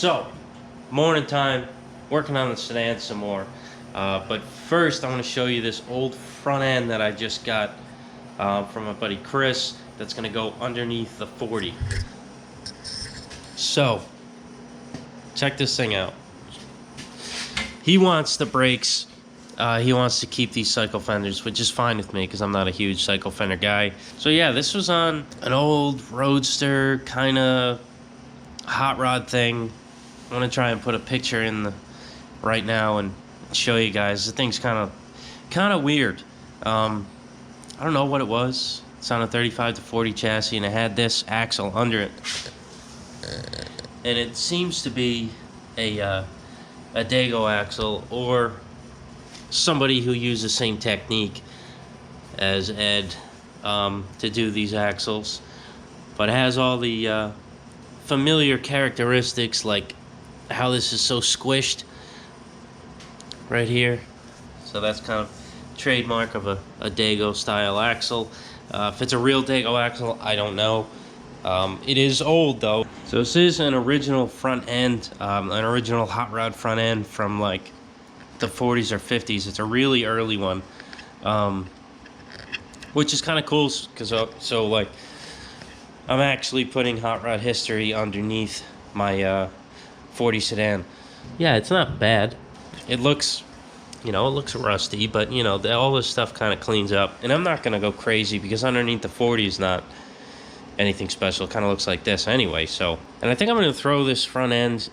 So, morning time, working on the Sedan some more. But first, I want to show you this old front end that I just got from my buddy Chris that's going to go underneath the 40. So, check this thing out. He wants the brakes. He wants to keep these cycle fenders, which is fine with me because I'm not a huge cycle fender guy. So yeah, this was on an old Roadster kind of hot rod thing. I want to try and put a picture in right now and show you guys. The thing's kind of weird. I don't know what it was. It's on a 35 to 40 chassis, and it had this axle under it, and it seems to be a Dago axle, or somebody who used the same technique as Ed to do these axles, but it has all the familiar characteristics, like how this is so squished right here. So that's kind of trademark of a Dago style axle. If it's a real Dago axle, I don't know. It is old though. So this is an original front end, an original hot rod front end from like the 40s or 50s. It's a really early one, which is kind of cool because so like I'm actually putting hot rod history underneath my 40 Sedan. Yeah, it's not bad. It looks, it looks rusty, but all this stuff kind of cleans up. And I'm not gonna go crazy because underneath the 40 is not anything special. It kind of looks like this anyway. So, and I think I'm gonna throw this front end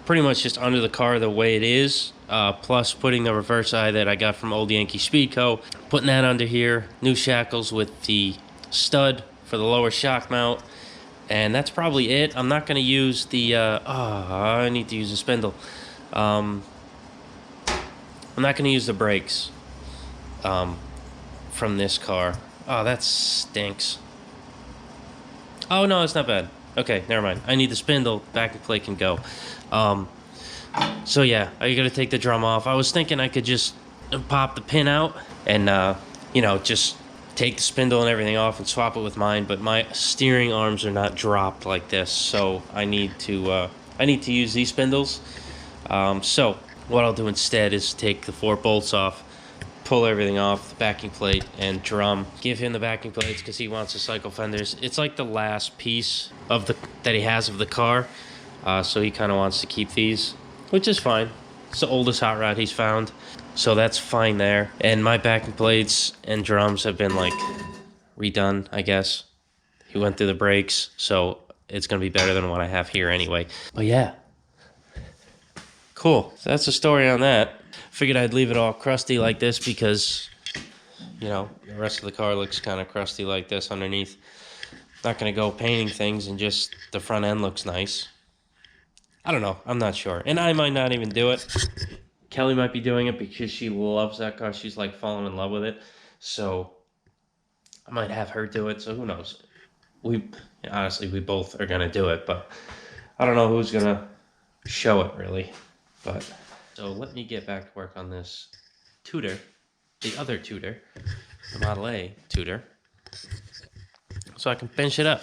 pretty much just under the car the way it is, plus putting the reverse eye that I got from Old Yankee Speed Co., putting that under here, new shackles with the stud for the lower shock mount, and that's probably it. I'm not going to use the I need to use a spindle. I'm not going to use the brakes from this car. Oh, that stinks. Oh no, it's not bad. Okay, never mind. I need the spindle. Backing plate can go. So yeah, I gotta take the drum off. I was thinking I could just pop the pin out and just take the spindle and everything off and swap it with mine, but my steering arms are not dropped like this, so I need to use these spindles. So what I'll do instead is take the 4 bolts off, pull everything off, the backing plate and drum, give him the backing plates because he wants the cycle fenders. It's like the last piece of that he has of the car, so he kind of wants to keep these, which is fine. It's the oldest hot rod he's found, so that's fine there. And my backing plates and drums have been like redone, I guess. He went through the brakes, so it's gonna be better than what I have here anyway. But yeah, cool. So that's the story on that. Figured I'd leave it all crusty like this because the rest of the car looks kind of crusty like this underneath. Not gonna go painting things, and just the front end looks nice. I don't know. I'm not sure. And I might not even do it. Kelly might be doing it because she loves that car. She's like falling in love with it. So I might have her do it. So who knows? Honestly, we both are going to do it. But I don't know who's going to show it really. But so let me get back to work on this Tudor. The other Tudor. The Model A Tudor. So I can finish it up.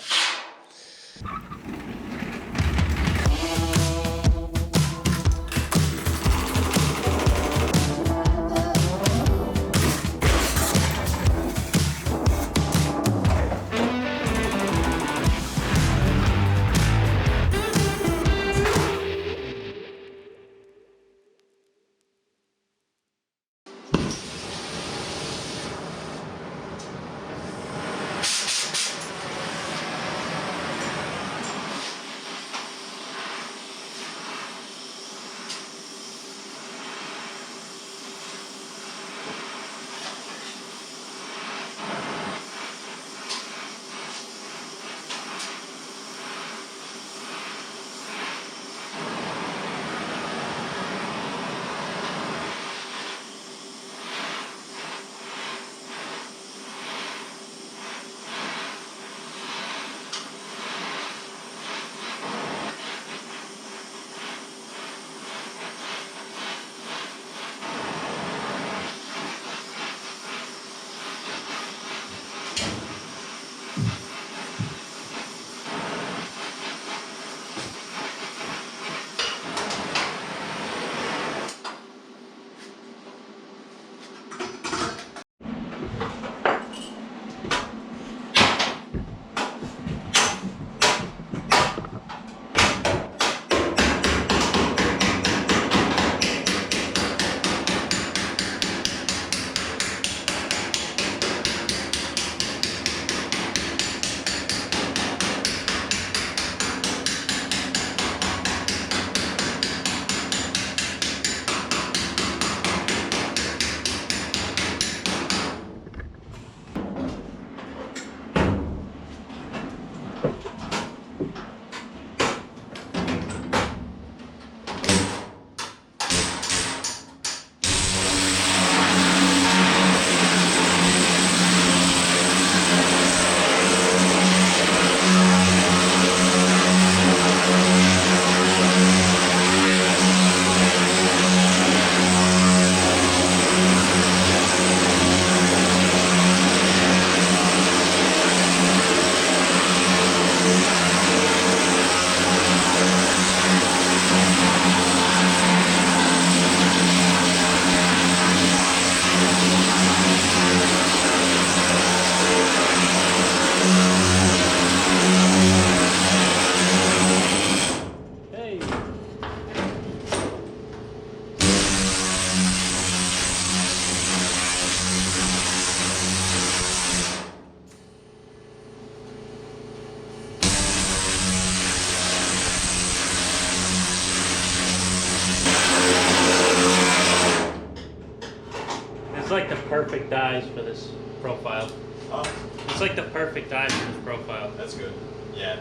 like the perfect eyes for this profile. Oh, It's like the perfect eyes for this profile. that's good. Yeah.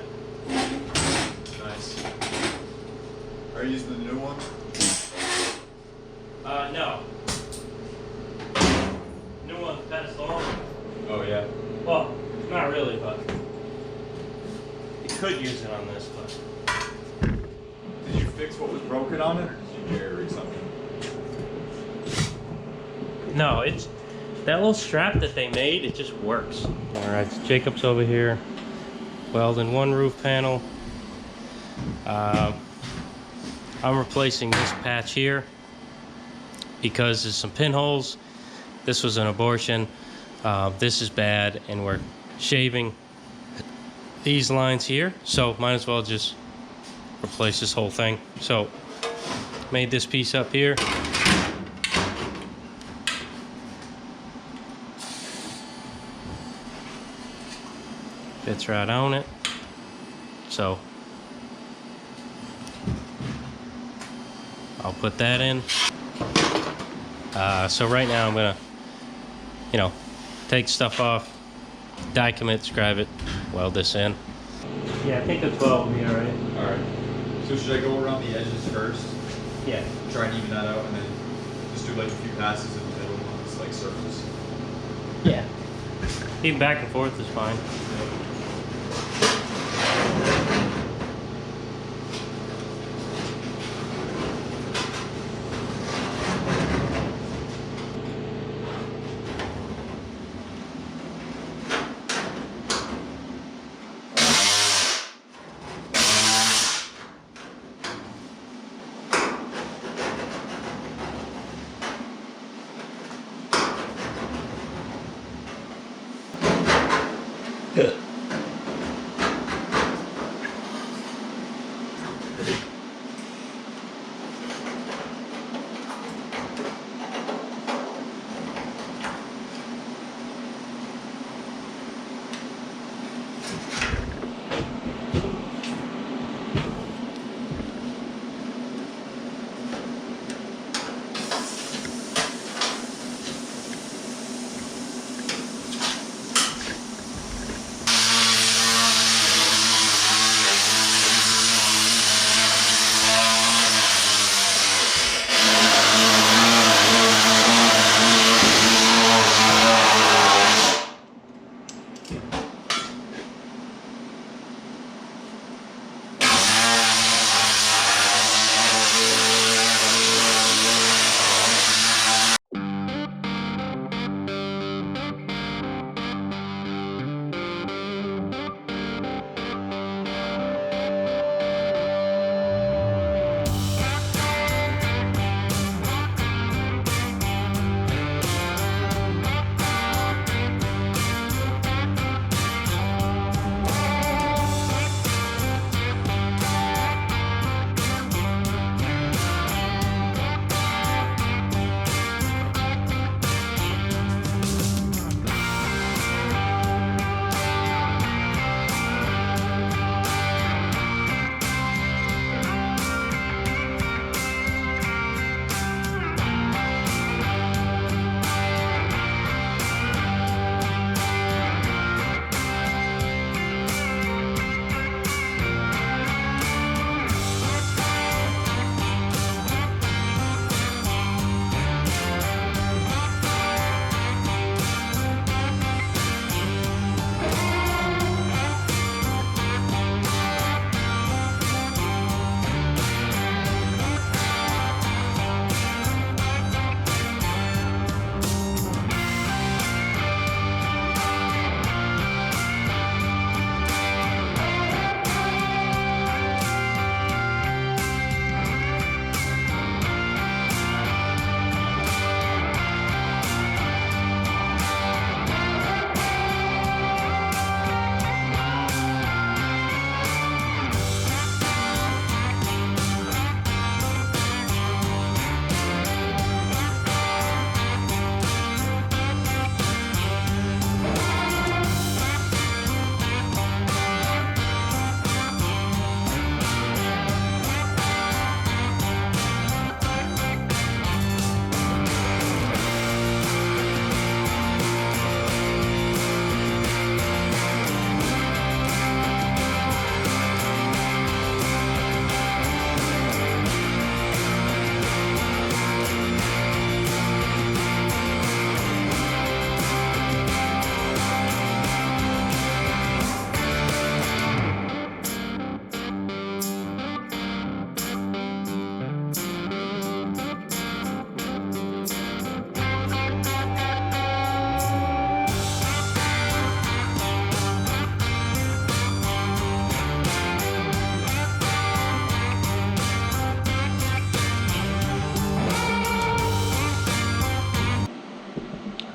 Nice. Are you using the new one? No. New one's pedestal. Oh yeah. Well, not really, but you could use it on this, but Did you fix what was broken on it, or did you carry something? no, it's that little strap that they made, it just works. Alright, so Jacob's over here welding one roof panel. I'm replacing this patch here because there's some pinholes. This was an abortion. This is bad, and we're shaving these lines here, so might as well just replace this whole thing. So made this piece up here. Fits right on it. So I'll put that in. So right now I'm gonna, take stuff off, die commit, scribe it, weld this in. Yeah, I think the 12 will be alright. Alright. So should I go around the edges first? Yeah. Try and even that out, and then just do like a few passes in the middle on this like surface. Yeah. Even back and forth is fine.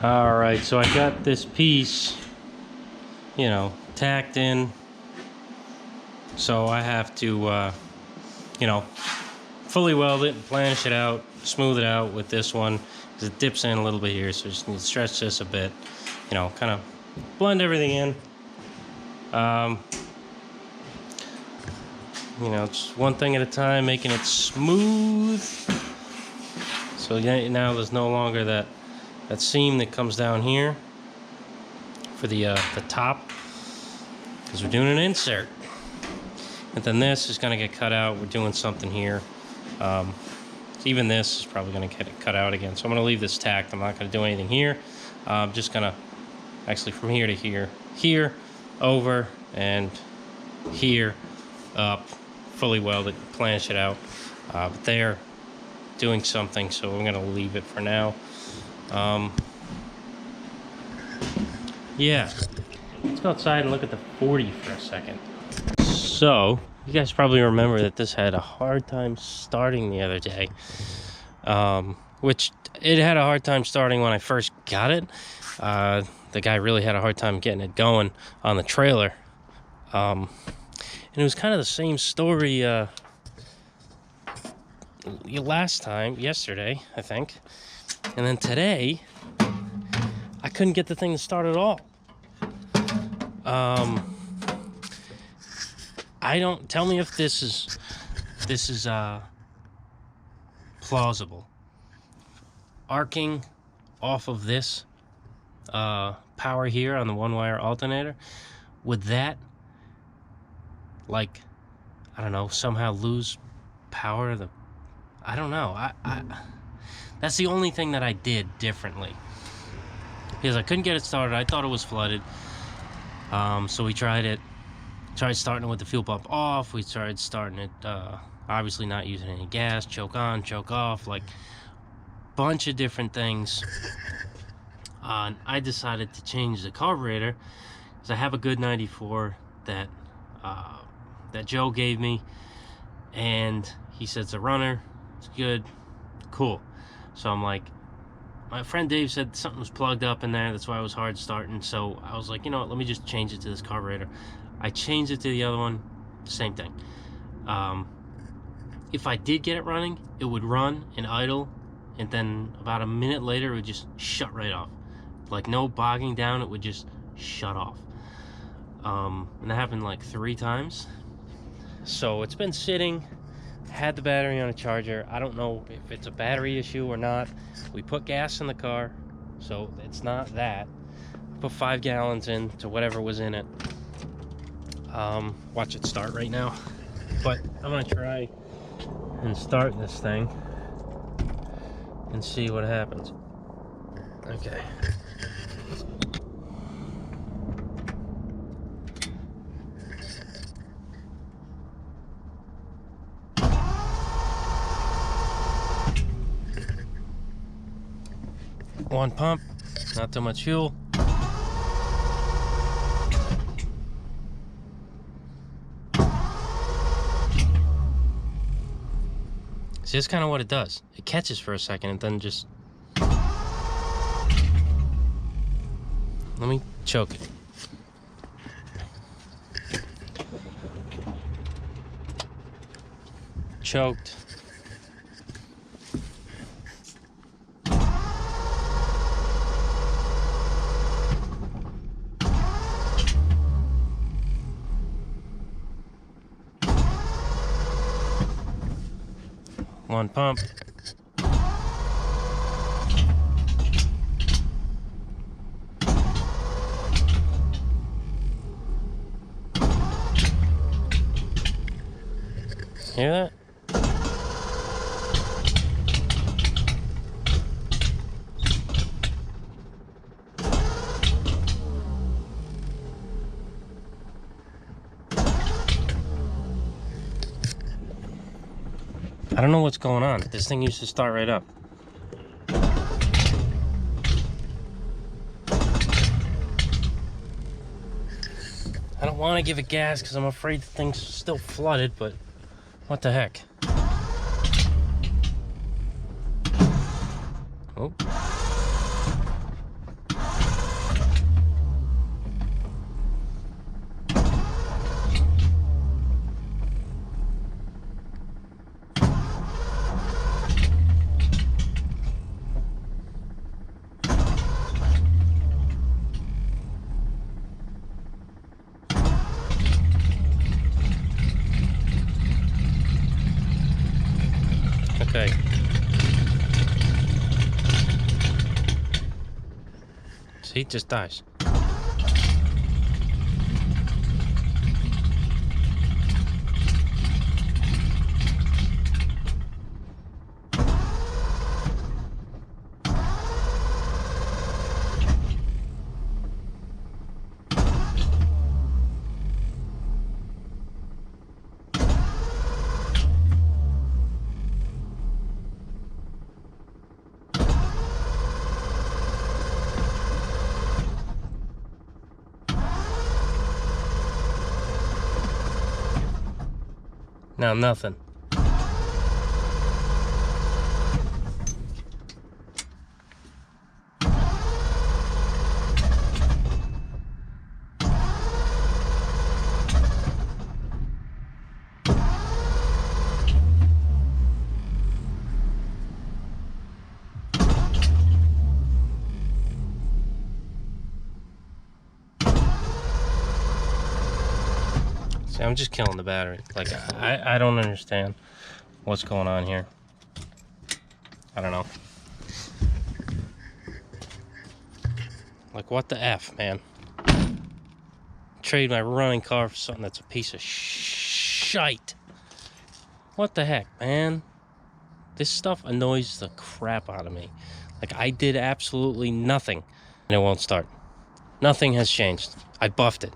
All right, so I got this piece, you know, tacked in. So I have to, you know, fully weld it, planish it out, smooth it out with this one, because it dips in a little bit here, so just need to stretch this a bit, you know, kind of blend everything in. You know, just one thing at a time, making it smooth. So yeah, now there's no longer that seam that comes down here for the top, because we're doing an insert. And then this is going to get cut out. We're doing something here. Even this is probably going to get cut out again. So I'm going to leave this tacked. I'm not going to do anything here. I'm just going to, actually from here to here, here, over, and here, up, fully welded, planish it out. But they're doing something, so I'm going to leave it for now. Yeah, let's go outside and look at the 40 for a second. So, you guys probably remember that this had a hard time starting the other day. Which, it had a hard time starting when I first got it. The guy really had a hard time getting it going on the trailer. And it was kind of the same story yesterday, I think. And then today, I couldn't get the thing to start at all. Tell me if this is plausible. Arcing off of this power here on the one-wire alternator, would that, like, I don't know, somehow lose power to the, I don't know. That's the only thing that I did differently, because I couldn't get it started. I thought it was flooded. So we tried starting it with the fuel pump off. We tried starting it, obviously not using any gas, choke on, choke off, like bunch of different things. I decided to change the carburetor because I have a good 94 that Joe gave me, and he said it's a runner, it's good, cool. So I'm like, my friend Dave said something was plugged up in there, that's why it was hard starting. So I was like, you know what, let me just change it to this carburetor. I changed it to the other one, same thing. If I did get it running, it would run and idle, and then about a minute later it would just shut right off. Like no bogging down, it would just shut off. And that happened like 3 times. So it's been sitting, had the battery on a charger. I don't know if it's a battery issue or not. We put gas in the car, so it's not that. Put 5 gallons in to whatever was in it. Watch it start right now. But I'm gonna try and start this thing and see what happens. Okay. One pump, not too much fuel. See, that's kind of what it does. It catches for a second and then just... Let me choke it. Choked. One pump. Hear that? I don't know what's going on. This thing used to start right up. I don't want to give it gas because I'm afraid the thing's still flooded, but what the heck? Oh. okay. See, it just dies. Now nothing. See, I'm just killing the battery. Like, I don't understand what's going on here. I don't know. Like, what the F, man? Trade my running car for something that's a piece of shite. What the heck, man? This stuff annoys the crap out of me. Like, I did absolutely nothing, and it won't start. Nothing has changed. I buffed it.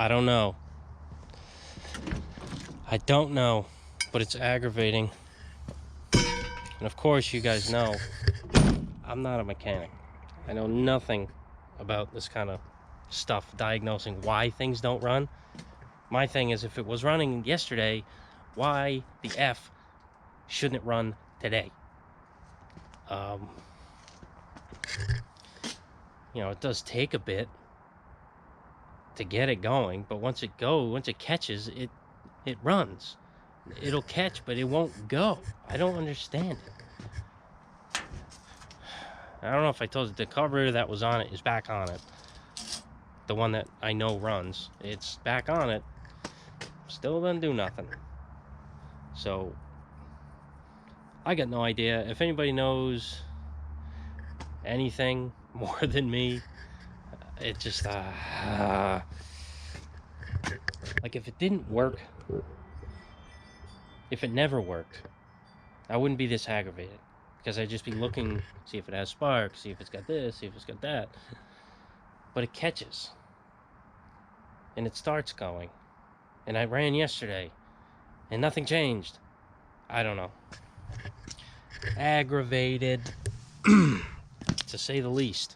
I don't know. I don't know, but it's aggravating. And of course, you guys know, I'm not a mechanic. I know nothing about this kind of stuff, diagnosing why things don't run. My thing is, if it was running yesterday, why the F shouldn't it run today? You know, it does take a bit to get it going, but once it catches, it runs. It'll catch, but it won't go. I don't understand it. I don't know if I told you, the carburetor that was on it is back on it. The one that I know runs, it's back on it. Still doesn't do nothing. So I got no idea. If anybody knows anything more than me, it just like, if it didn't work, if it never worked, I wouldn't be this aggravated, because I'd just be looking, see if it has spark, see if it's got this, see if it's got that. But it catches and it starts going, and I ran yesterday and nothing changed. I don't know. Aggravated to say the least.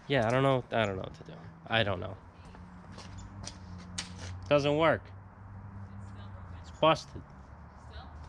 Yeah, I don't know what to do. I don't know. Doesn't work. It's busted.